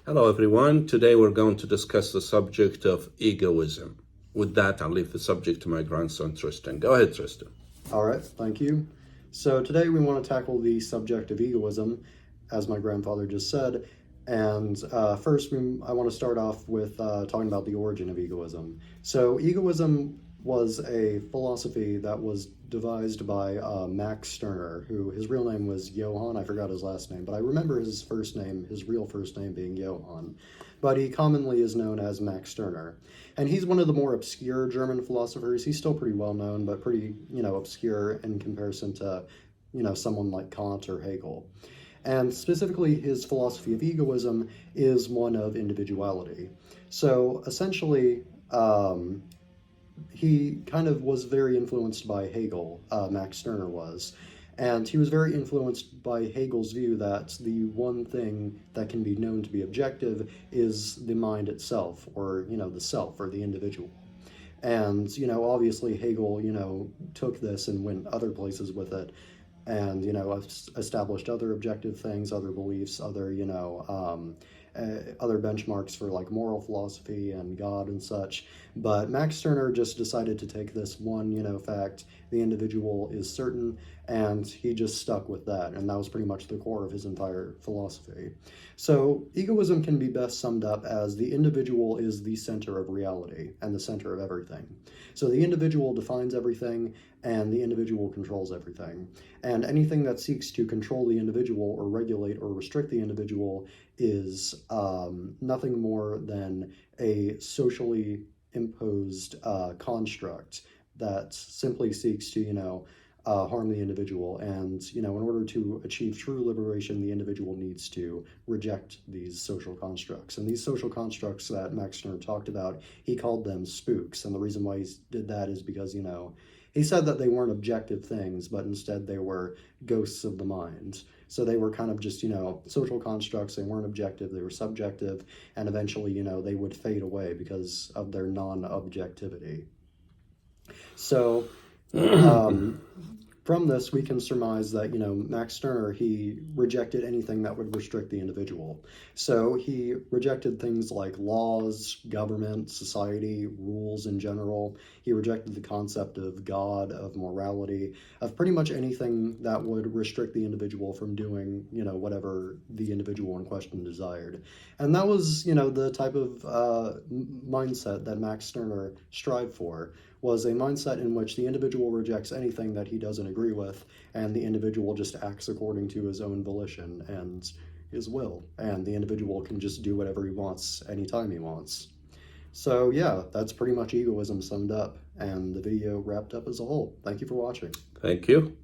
Hello, everyone. Today we're going to discuss the subject of egoism. With that, I'll leave the subject to my grandson, Tristan. Go ahead, Tristan. All right, thank you. So today we want to tackle the subject of egoism, as my grandfather just said. And first, I want to start off with talking about the origin of egoism. So egoism was a philosophy that was devised by Max Stirner, who his real name was Johann. I forgot his last name, but I remember his first name, his real first name being Johann. But he commonly is known as Max Stirner. And he's one of the more obscure German philosophers. He's still pretty well known, but pretty, obscure in comparison to, someone like Kant or Hegel. And specifically, his philosophy of egoism is one of individuality. So essentially, he kind of was very influenced by Hegel, Max Stirner was. And he was very influenced by Hegel's view that the one thing that can be known to be objective is the mind itself, or, the self, or the individual. And, obviously Hegel, took this and went other places with it and, established other objective things, other beliefs, other benchmarks for like moral philosophy and God and such. But Max Stirner just decided to take this one, fact, the individual is certain, and he just stuck with that. And that was pretty much the core of his entire philosophy. So egoism can be best summed up as the individual is the center of reality and the center of everything. So the individual defines everything, and the individual controls everything. And anything that seeks to control the individual or regulate or restrict the individual is nothing more than a socially imposed construct that simply seeks to, harm the individual. And, in order to achieve true liberation, the individual needs to reject these social constructs. And these social constructs that Max Stirner talked about, he called them spooks. And the reason why he did that is because, he said that they weren't objective things, but instead they were ghosts of the mind. So they were kind of just, social constructs. They weren't objective, they were subjective, and eventually, they would fade away because of their non-objectivity. So, from this, we can surmise that, Max Stirner, he rejected anything that would restrict the individual. So he rejected things like laws, government, society, rules in general. He rejected the concept of God, of morality, of pretty much anything that would restrict the individual from doing, whatever the individual in question desired. And that was, the type of mindset that Max Stirner strived for, was a mindset in which the individual rejects anything that he doesn't agree with, and the individual just acts according to his own volition and his will, and the individual can just do whatever he wants anytime he wants. So yeah, that's pretty much egoism summed up, and the video wrapped up as a whole. Thank you for watching. Thank you.